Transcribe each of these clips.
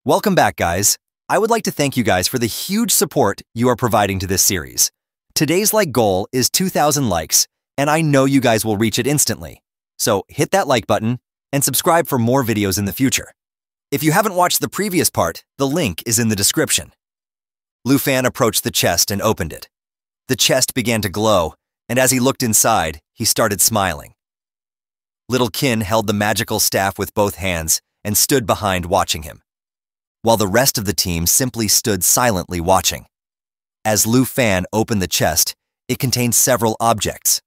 Welcome back, guys. I would like to thank you guys for the huge support you are providing to this series. Today's like goal is 2,000 likes, and I know you guys will reach it instantly. So hit that like button and subscribe for more videos in the future. If you haven't watched the previous part, the link is in the description. Lu Fan approached the chest and opened it. The chest began to glow, and as he looked inside, he started smiling. Little Qin held the magical staff with both hands and stood behind watching him, while the rest of the team simply stood silently watching. As Lu Fan opened the chest, it contained several objects.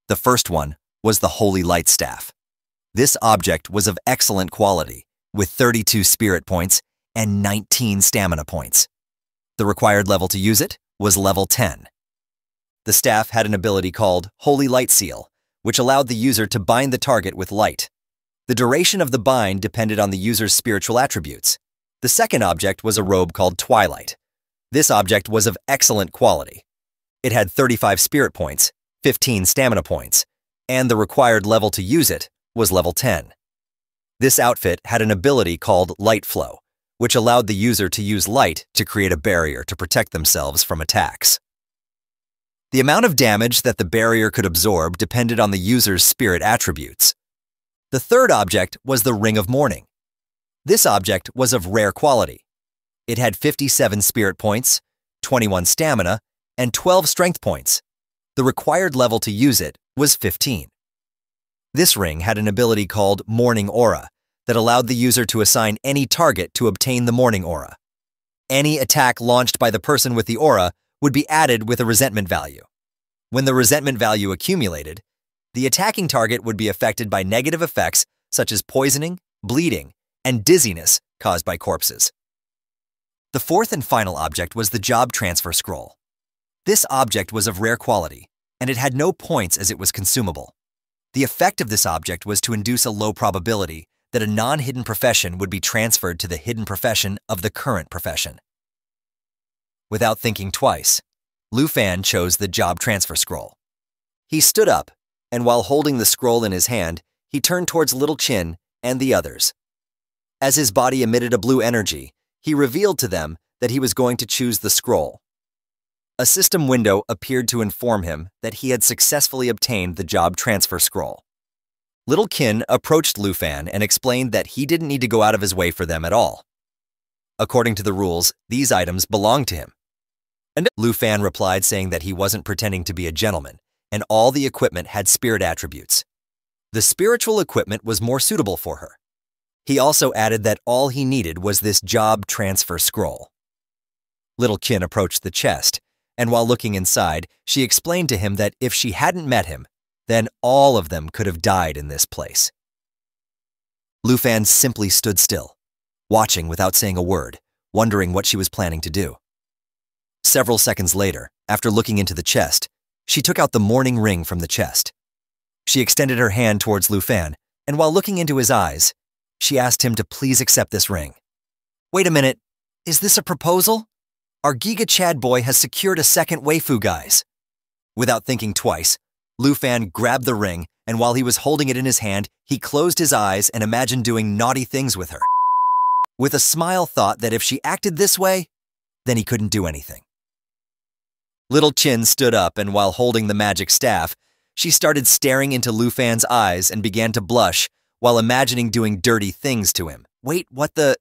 The first one was the Holy Light Staff. This object was of excellent quality, with 32 spirit points and 19 stamina points. The required level to use it was level 10. The staff had an ability called Holy Light Seal, which allowed the user to bind the target with light. The duration of the bind depended on the user's spiritual attributes. The second object was a robe called Twilight. This object was of excellent quality. It had 35 spirit points, 15 stamina points, and the required level to use it was level 10. This outfit had an ability called Light Flow, which allowed the user to use light to create a barrier to protect themselves from attacks. The amount of damage that the barrier could absorb depended on the user's spirit attributes. The third object was the Ring of Mourning. This object was of rare quality. It had 57 spirit points, 21 stamina, and 12 strength points. The required level to use it was 15. This ring had an ability called Mourning Aura that allowed the user to assign any target to obtain the Mourning Aura. Any attack launched by the person with the aura would be added with a resentment value. When the resentment value accumulated, the attacking target would be affected by negative effects such as poisoning, bleeding, and dizziness caused by corpses. The fourth and final object was the Job Transfer Scroll. This object was of rare quality, and it had no points as it was consumable. The effect of this object was to induce a low probability that a non-hidden profession would be transferred to the hidden profession of the current profession. Without thinking twice, Lu Fan chose the Job Transfer Scroll. He stood up, and while holding the scroll in his hand, he turned towards Little Qin and the others. As his body emitted a blue energy, he revealed to them that he was going to choose the scroll. A system window appeared to inform him that he had successfully obtained the Job Transfer Scroll. Little Qin approached Lu Fan and explained that he didn't need to go out of his way for them at all. According to the rules, these items belonged to him. And Lu Fan replied saying that he wasn't pretending to be a gentleman, and all the equipment had spirit attributes. The spiritual equipment was more suitable for her. He also added that all he needed was this Job Transfer Scroll. Little Qin approached the chest, and while looking inside, she explained to him that if she hadn't met him, then all of them could have died in this place. Lu Fan simply stood still, watching without saying a word, wondering what she was planning to do. Several seconds later, after looking into the chest, she took out the mourning ring from the chest. She extended her hand towards Lu Fan, and while looking into his eyes, she asked him to please accept this ring. Wait a minute, is this a proposal? Our Giga Chad boy has secured a second waifu, guys. Without thinking twice, Lu Fan grabbed the ring, and while he was holding it in his hand, he closed his eyes and imagined doing naughty things with her. With a smile thought that if she acted this way, then he couldn't do anything. Little Qin stood up, and while holding the magic staff, she started staring into Lu Fan's eyes and began to blush while imagining doing dirty things to him. Wait, what the?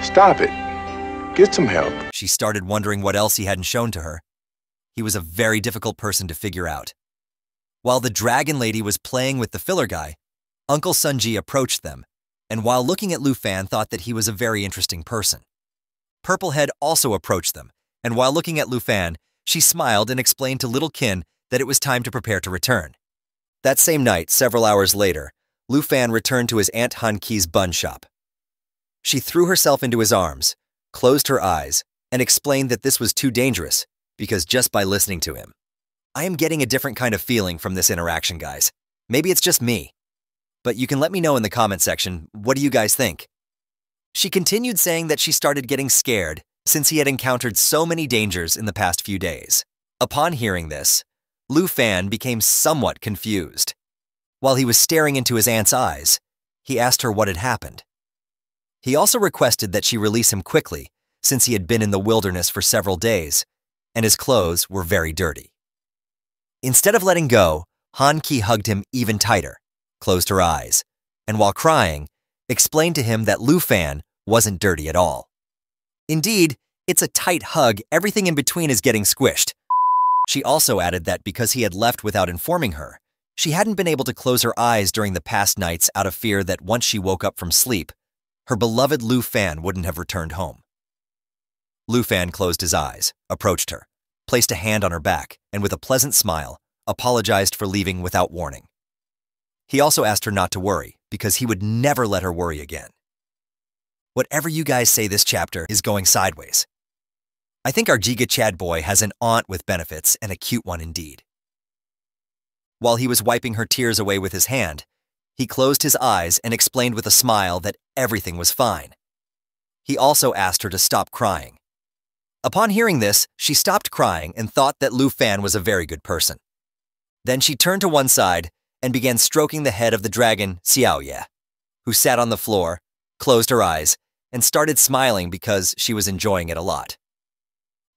Stop it. Get some help. She started wondering what else he hadn't shown to her. He was a very difficult person to figure out. While the dragon lady was playing with the filler guy, Uncle Sunji approached them, and while looking at Lu Fan thought that he was a very interesting person. Purplehead also approached them, and while looking at Lu Fan, she smiled and explained to Little Qin that it was time to prepare to return. That same night, several hours later, Lu Fan returned to his Aunt Han Ki's bun shop. She threw herself into his arms, closed her eyes, and explained that this was too dangerous because just by listening to him. I am getting a different kind of feeling from this interaction, guys. Maybe it's just me. But you can let me know in the comment section, what do you guys think? She continued saying that she started getting scared since he had encountered so many dangers in the past few days. Upon hearing this, Lu Fan became somewhat confused. While he was staring into his aunt's eyes, he asked her what had happened. He also requested that she release him quickly, since he had been in the wilderness for several days, and his clothes were very dirty. Instead of letting go, Han Ki hugged him even tighter, closed her eyes, and while crying, explained to him that Lu Fan wasn't dirty at all. Indeed, it's a tight hug, everything in between is getting squished. She also added that because he had left without informing her, she hadn't been able to close her eyes during the past nights out of fear that once she woke up from sleep, her beloved Lu Fan wouldn't have returned home. Lu Fan closed his eyes, approached her, placed a hand on her back, and with a pleasant smile, apologized for leaving without warning. He also asked her not to worry, because he would never let her worry again. Whatever you guys say, this chapter is going sideways. I think our Giga Chad boy has an aunt with benefits, and a cute one indeed. While he was wiping her tears away with his hand, he closed his eyes and explained with a smile that everything was fine. He also asked her to stop crying. Upon hearing this, she stopped crying and thought that Lu Fan was a very good person. Then she turned to one side and began stroking the head of the dragon Xiaoye, who sat on the floor, closed her eyes, and started smiling because she was enjoying it a lot.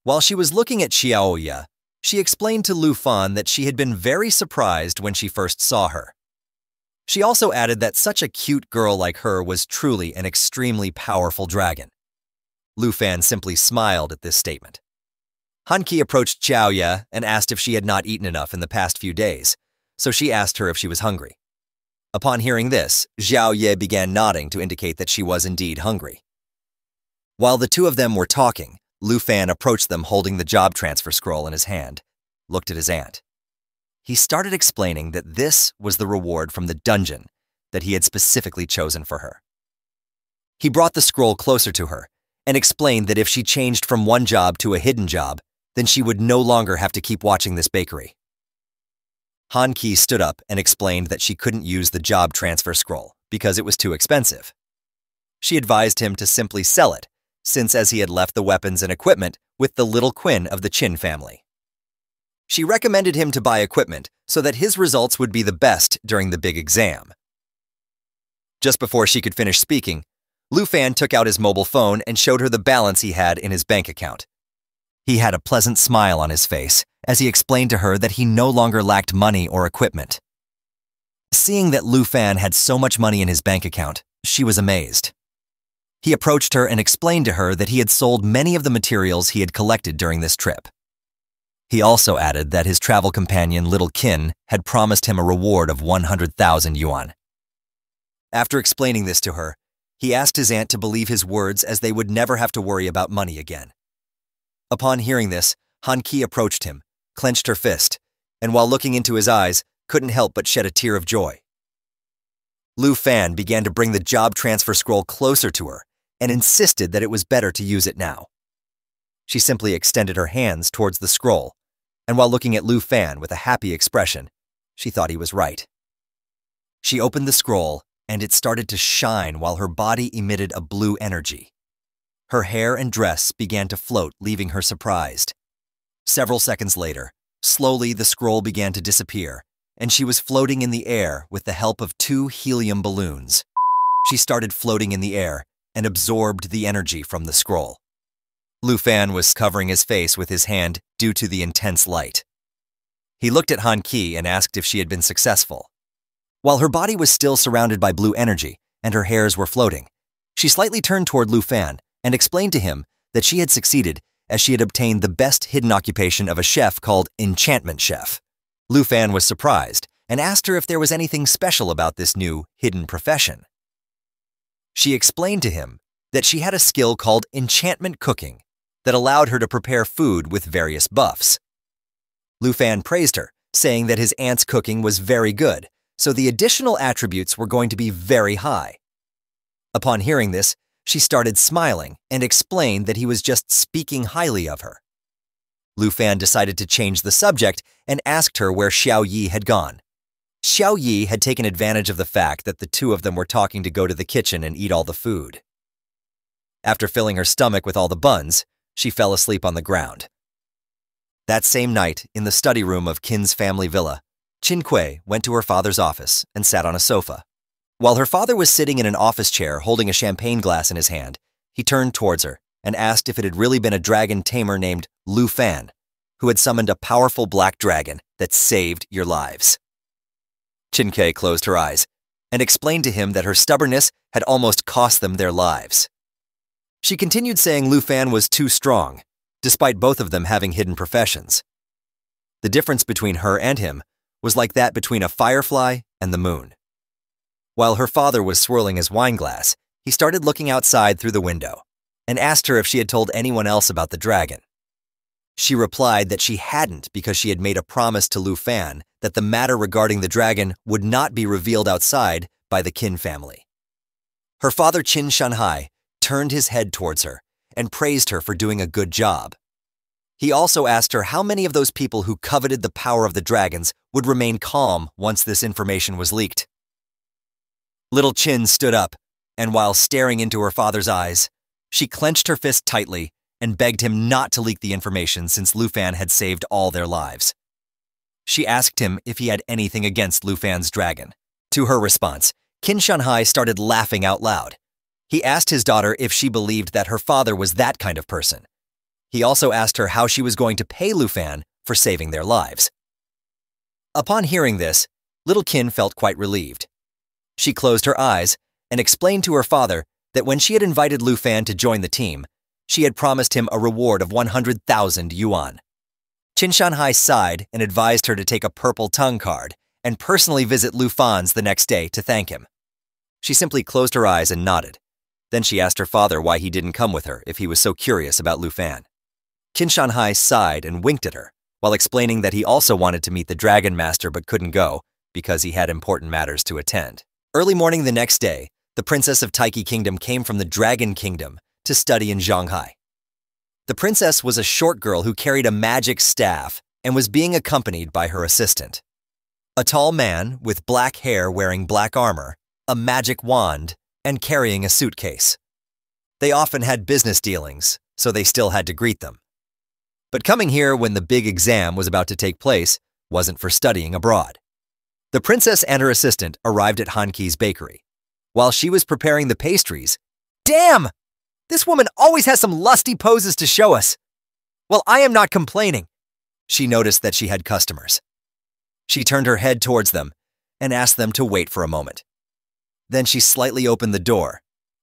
While she was looking at Xiaoye, she explained to Lu Fan that she had been very surprised when she first saw her. She also added that such a cute girl like her was truly an extremely powerful dragon. Lu Fan simply smiled at this statement. Han Ki approached Xiaoye and asked if she had not eaten enough in the past few days, so she asked her if she was hungry. Upon hearing this, Xiaoye began nodding to indicate that she was indeed hungry. While the two of them were talking, Lu Fan approached them holding the job transfer scroll in his hand, looked at his aunt. He started explaining that this was the reward from the dungeon that he had specifically chosen for her. He brought the scroll closer to her and explained that if she changed from one job to a hidden job, then she would no longer have to keep watching this bakery. Han Ki stood up and explained that she couldn't use the job transfer scroll because it was too expensive. She advised him to simply sell it, since as he had left the weapons and equipment with the little Quinn of the Qin family. She recommended him to buy equipment so that his results would be the best during the big exam. Just before she could finish speaking, Lu Fan took out his mobile phone and showed her the balance he had in his bank account. He had a pleasant smile on his face as he explained to her that he no longer lacked money or equipment. Seeing that Lu Fan had so much money in his bank account, she was amazed. He approached her and explained to her that he had sold many of the materials he had collected during this trip. He also added that his travel companion Little Qin had promised him a reward of 100,000 yuan. After explaining this to her, he asked his aunt to believe his words as they would never have to worry about money again. Upon hearing this, Han Ki approached him, clenched her fist, and while looking into his eyes, couldn't help but shed a tear of joy. Lu Fan began to bring the job transfer scroll closer to her and insisted that it was better to use it now. She simply extended her hands towards the scroll, and while looking at Lu Fan with a happy expression, she thought he was right. She opened the scroll, and it started to shine while her body emitted a blue energy. Her hair and dress began to float, leaving her surprised. Several seconds later, slowly the scroll began to disappear, and she was floating in the air with the help of 2 helium balloons. She started floating in the air and absorbed the energy from the scroll. Lu Fan was covering his face with his hand due to the intense light. He looked at Han Ki and asked if she had been successful. While her body was still surrounded by blue energy and her hairs were floating, she slightly turned toward Lu Fan and explained to him that she had succeeded as she had obtained the best hidden occupation of a chef called Enchantment Chef. Lu Fan was surprised and asked her if there was anything special about this new hidden profession. She explained to him that she had a skill called enchantment cooking that allowed her to prepare food with various buffs. Lu Fan praised her, saying that his aunt's cooking was very good, so the additional attributes were going to be very high. Upon hearing this, she started smiling and explained that he was just speaking highly of her. Lu Fan decided to change the subject and asked her where Xiao Yi had gone. Xiao Yi had taken advantage of the fact that the two of them were talking to go to the kitchen and eat all the food. After filling her stomach with all the buns, she fell asleep on the ground. That same night, in the study room of Qin's family villa, Qin Kuei went to her father's office and sat on a sofa. While her father was sitting in an office chair holding a champagne glass in his hand, he turned towards her and asked if it had really been a dragon tamer named Lu Fan, who had summoned a powerful black dragon that saved your lives. Qin closed her eyes and explained to him that her stubbornness had almost cost them their lives. She continued saying Lu Fan was too strong, despite both of them having hidden professions. The difference between her and him was like that between a firefly and the moon. While her father was swirling his wine glass, he started looking outside through the window and asked her if she had told anyone else about the dragon. She replied that she hadn't because she had made a promise to Lu Fan that the matter regarding the dragon would not be revealed outside by the Qin family. Her father Qin Shanhai turned his head towards her and praised her for doing a good job. He also asked her how many of those people who coveted the power of the dragons would remain calm once this information was leaked. Little Qin stood up, and while staring into her father's eyes, she clenched her fist tightly and begged him not to leak the information since Lu Fan had saved all their lives. She asked him if he had anything against Lu Fan's dragon. To her response, Qin Shanhai started laughing out loud. He asked his daughter if she believed that her father was that kind of person. He also asked her how she was going to pay Lu Fan for saving their lives. Upon hearing this, little Qin felt quite relieved. She closed her eyes and explained to her father that when she had invited Lu Fan to join the team, she had promised him a reward of 100,000 yuan. Qin Shanhai sighed and advised her to take a purple tongue card and personally visit Lu Fan's the next day to thank him. She simply closed her eyes and nodded. Then she asked her father why he didn't come with her if he was so curious about Lu Fan. Qin Shanhai sighed and winked at her, while explaining that he also wanted to meet the Dragon Master but couldn't go because he had important matters to attend. Early morning the next day, the Princess of Taiki Kingdom came from the Dragon Kingdom to study in Shanghai. The princess was a short girl who carried a magic staff and was being accompanied by her assistant. A tall man with black hair wearing black armor, a magic wand, and carrying a suitcase. They often had business dealings, so they still had to greet them. But coming here when the big exam was about to take place wasn't for studying abroad. The princess and her assistant arrived at Han Qi's bakery. While she was preparing the pastries, "Damn! This woman always has some lusty poses to show us." Well, I am not complaining. She noticed that she had customers. She turned her head towards them and asked them to wait for a moment. Then she slightly opened the door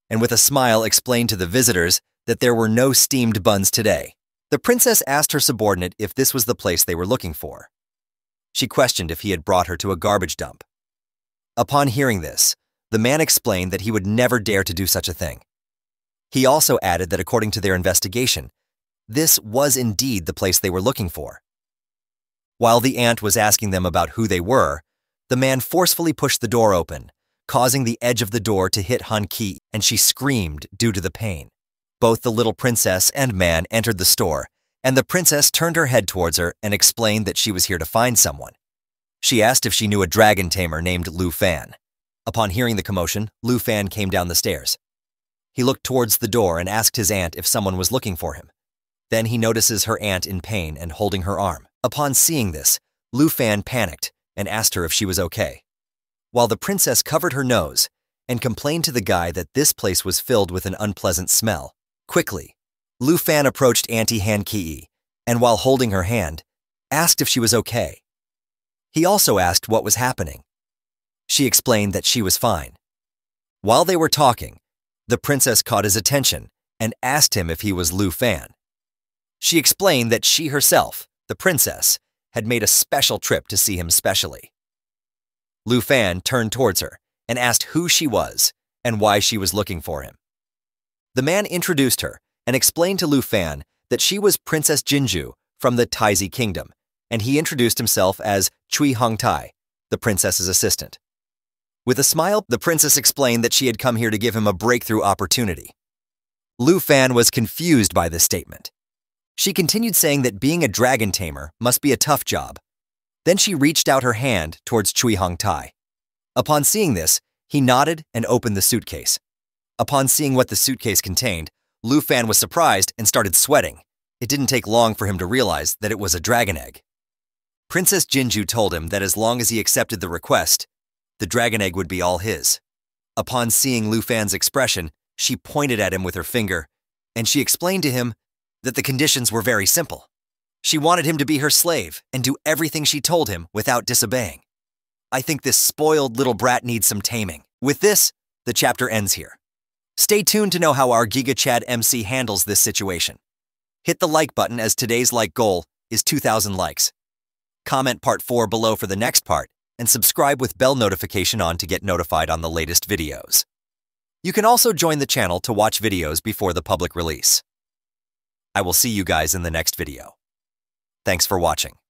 and with a smile explained to the visitors that there were no steamed buns today. The princess asked her subordinate if this was the place they were looking for. She questioned if he had brought her to a garbage dump. Upon hearing this, the man explained that he would never dare to do such a thing. He also added that according to their investigation, this was indeed the place they were looking for. While the aunt was asking them about who they were, the man forcefully pushed the door open, causing the edge of the door to hit Han Qi, and she screamed due to the pain. Both the little princess and man entered the store, and the princess turned her head towards her and explained that she was here to find someone. She asked if she knew a dragon tamer named Lu Fan. Upon hearing the commotion, Lu Fan came down the stairs. He looked towards the door and asked his aunt if someone was looking for him. Then he notices her aunt in pain and holding her arm. Upon seeing this, Lu Fan panicked and asked her if she was okay. While the princess covered her nose and complained to the guy that this place was filled with an unpleasant smell. Quickly, Lu Fan approached Auntie Han Qi and while holding her hand, asked if she was okay. He also asked what was happening. She explained that she was fine. While they were talking, the princess caught his attention and asked him if he was Lu Fan. She explained that she herself, the princess, had made a special trip to see him specially. Lu Fan turned towards her and asked who she was and why she was looking for him. The man introduced her and explained to Lu Fan that she was Princess Jinju from the Taiji Kingdom, and he introduced himself as Cui Hongtai, the princess's assistant. With a smile, the princess explained that she had come here to give him a breakthrough opportunity. Lu Fan was confused by this statement. She continued saying that being a dragon tamer must be a tough job. Then she reached out her hand towards Cui Hongtai. Upon seeing this, he nodded and opened the suitcase. Upon seeing what the suitcase contained, Lu Fan was surprised and started sweating. It didn't take long for him to realize that it was a dragon egg. Princess Jinju told him that as long as he accepted the request, the dragon egg would be all his. Upon seeing Lu Fan's expression, she pointed at him with her finger, and she explained to him that the conditions were very simple. She wanted him to be her slave and do everything she told him without disobeying. I think this spoiled little brat needs some taming. With this, the chapter ends here. Stay tuned to know how our Giga Chad MC handles this situation. Hit the like button as today's like goal is 2,000 likes. Comment part 4 below for the next part, and subscribe with bell notification on to get notified on the latest videos. You can also join the channel to watch videos before the public release. I will see you guys in the next video. Thanks for watching.